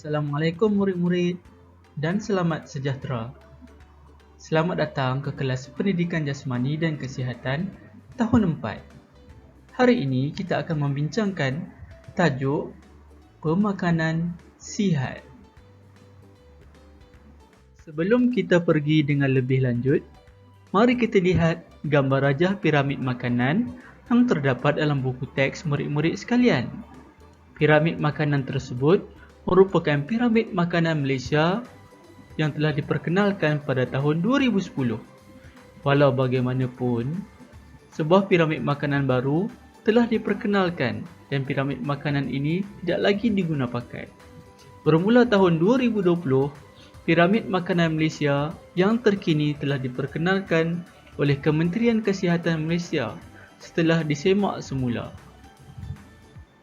Assalamualaikum murid-murid dan selamat sejahtera. Selamat datang ke kelas Pendidikan Jasmani dan Kesihatan tahun 4. Hari ini kita akan membincangkan tajuk pemakanan sihat. Sebelum kita pergi dengan lebih lanjut, mari kita lihat gambar rajah piramid makanan yang terdapat dalam buku teks murid-murid sekalian. Piramid makanan tersebut merupakan piramid makanan Malaysia yang telah diperkenalkan pada tahun 2010. Walau bagaimanapun, sebuah piramid makanan baru telah diperkenalkan dan piramid makanan ini tidak lagi diguna pakai. Bermula tahun 2020, piramid makanan Malaysia yang terkini telah diperkenalkan oleh Kementerian Kesihatan Malaysia setelah disemak semula.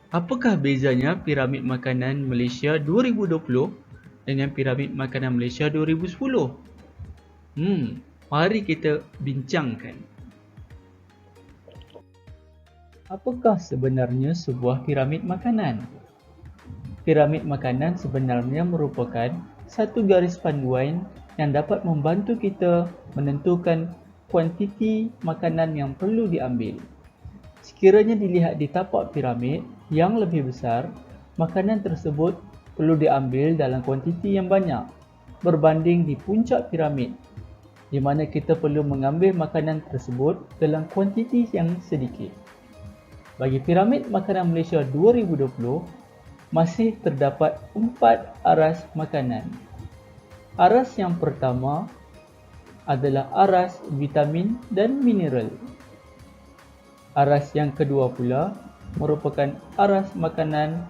Apakah bezanya piramid makanan Malaysia 2020 dengan piramid makanan Malaysia 2010? Mari kita bincangkan. Apakah sebenarnya sebuah piramid makanan? Piramid makanan sebenarnya merupakan satu garis panduan yang dapat membantu kita menentukan kuantiti makanan yang perlu diambil. Sekiranya dilihat di tapak piramid yang lebih besar, makanan tersebut perlu diambil dalam kuantiti yang banyak berbanding di puncak piramid, di mana kita perlu mengambil makanan tersebut dalam kuantiti yang sedikit. Bagi piramid makanan Malaysia 2020, masih terdapat 4 aras makanan. Aras yang pertama adalah aras vitamin dan mineral. Aras yang kedua pula merupakan aras makanan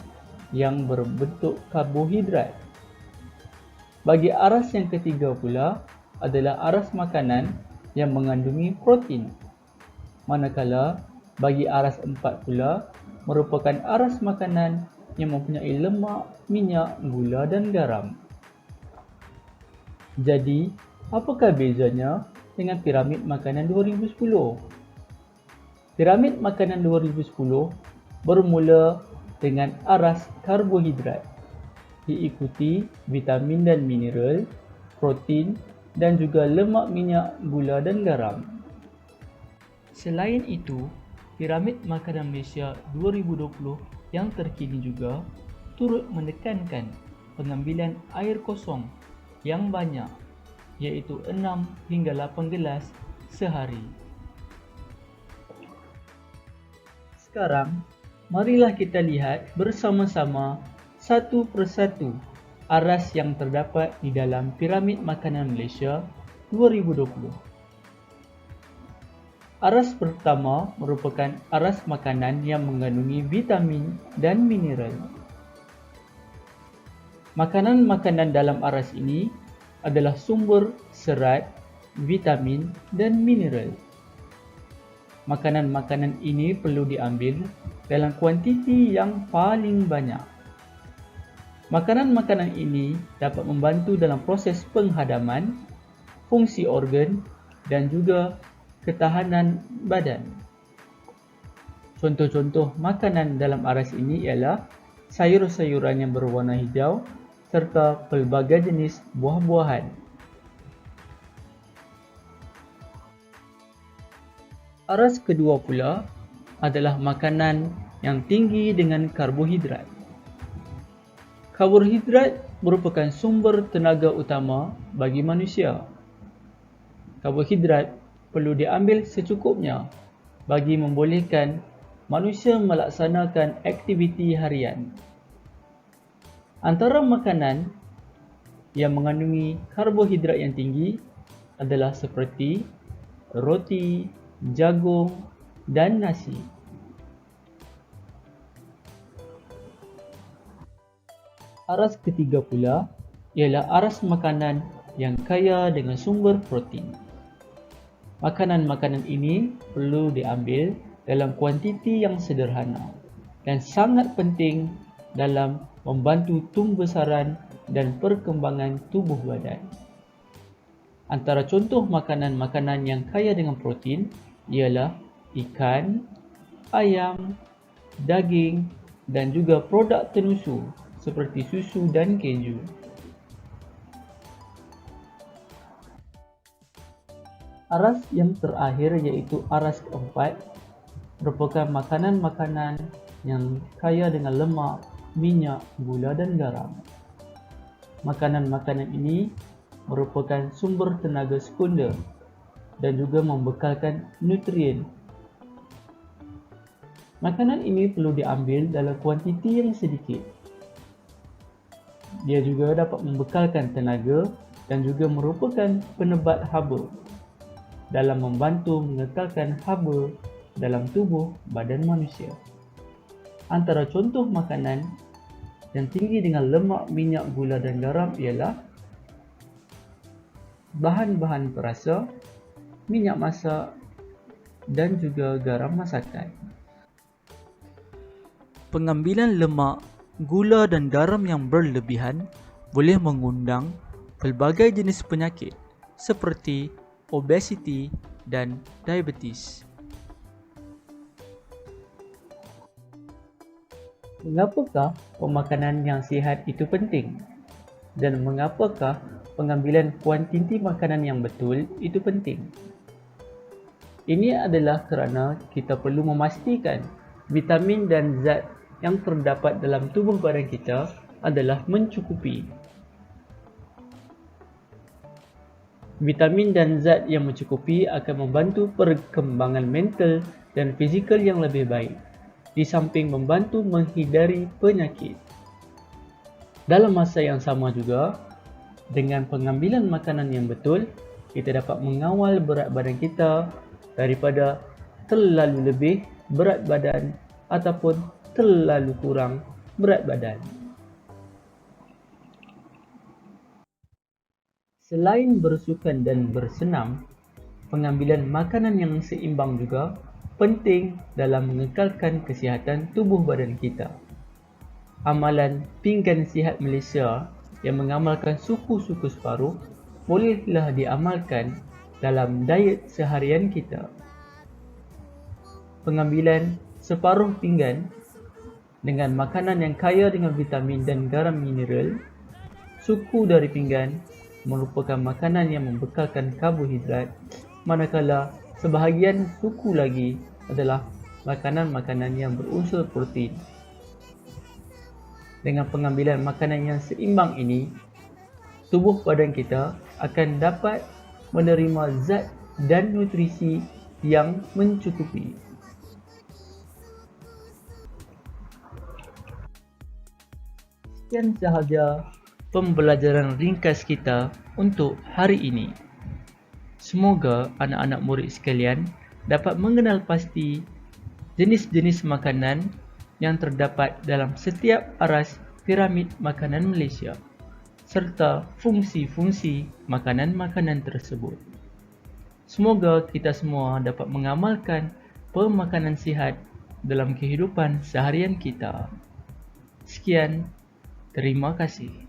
yang berbentuk karbohidrat. Bagi aras yang ketiga pula adalah aras makanan yang mengandungi protein. Manakala bagi aras empat pula merupakan aras makanan yang mempunyai lemak, minyak, gula dan garam. Jadi, apakah bezanya dengan piramid makanan 2010? Piramid makanan 2010 bermula dengan aras karbohidrat, diikuti vitamin dan mineral, protein dan juga lemak, minyak, gula dan garam. Selain itu, piramid makanan Malaysia 2020 yang terkini juga turut menekankan pengambilan air kosong yang banyak, iaitu 6 hingga 8 gelas sehari. Sekarang, marilah kita lihat bersama-sama satu persatu aras yang terdapat di dalam piramid makanan Malaysia 2020. Aras pertama merupakan aras makanan yang mengandungi vitamin dan mineral. Makanan-makanan dalam aras ini adalah sumber serat, vitamin dan mineral. Makanan-makanan ini perlu diambil dalam kuantiti yang paling banyak. Makanan-makanan ini dapat membantu dalam proses penghadaman, fungsi organ dan juga ketahanan badan. Contoh-contoh makanan dalam aras ini ialah sayur-sayuran yang berwarna hijau serta pelbagai jenis buah-buahan. Aras kedua pula adalah makanan yang tinggi dengan karbohidrat. Karbohidrat merupakan sumber tenaga utama bagi manusia. Karbohidrat perlu diambil secukupnya bagi membolehkan manusia melaksanakan aktiviti harian. Antara makanan yang mengandungi karbohidrat yang tinggi adalah seperti roti, jagung dan nasi. Aras ketiga pula ialah aras makanan yang kaya dengan sumber protein. Makanan-makanan ini perlu diambil dalam kuantiti yang sederhana dan sangat penting dalam membantu tumbesaran dan perkembangan tubuh badan. Antara contoh makanan-makanan yang kaya dengan protein ialah ikan, ayam, daging dan juga produk tenusu seperti susu dan keju. Aras yang terakhir iaitu aras keempat merupakan makanan-makanan yang kaya dengan lemak, minyak, gula dan garam. Makanan-makanan ini merupakan sumber tenaga sekunder dan juga membekalkan nutrien. Makanan ini perlu diambil dalam kuantiti yang sedikit. Dia juga dapat membekalkan tenaga dan juga merupakan penebat haba dalam membantu mengekalkan haba dalam tubuh badan manusia. Antara contoh makanan yang tinggi dengan lemak, minyak, gula dan garam ialah bahan-bahan perasa, minyak masak dan juga garam masakan. Pengambilan lemak, gula dan garam yang berlebihan boleh mengundang pelbagai jenis penyakit seperti obesiti dan diabetes. Mengapakah pemakanan yang sihat itu penting? Dan mengapakah pengambilan kuantiti makanan yang betul itu penting? Ini adalah kerana kita perlu memastikan vitamin dan zat yang terdapat dalam tubuh badan kita adalah mencukupi. Vitamin dan zat yang mencukupi akan membantu perkembangan mental dan fizikal yang lebih baik, di samping membantu menghindari penyakit. Dalam masa yang sama juga, dengan pengambilan makanan yang betul, kita dapat mengawal berat badan kita daripada terlalu lebih berat badan ataupun terlalu kurang berat badan. Selain bersukan dan bersenam, pengambilan makanan yang seimbang juga penting dalam mengekalkan kesihatan tubuh badan kita. Amalan Pinggan Sihat Malaysia yang mengamalkan suku-suku separuh bolehlah diamalkan dalam diet seharian kita. Pengambilan separuh pinggan dengan makanan yang kaya dengan vitamin dan garam mineral, suku dari pinggan merupakan makanan yang membekalkan karbohidrat, manakala sebahagian suku lagi adalah makanan-makanan yang berunsur protein. Dengan pengambilan makanan yang seimbang ini, tubuh badan kita akan dapat menerima zat dan nutrisi yang mencukupi. Sekian sahaja pembelajaran ringkas kita untuk hari ini. Semoga anak-anak murid sekalian dapat mengenal pasti jenis-jenis makanan yang terdapat dalam setiap aras piramid makanan Malaysia serta fungsi-fungsi makanan-makanan tersebut. Semoga kita semua dapat mengamalkan pemakanan sihat dalam kehidupan seharian kita. Sekian, terima kasih.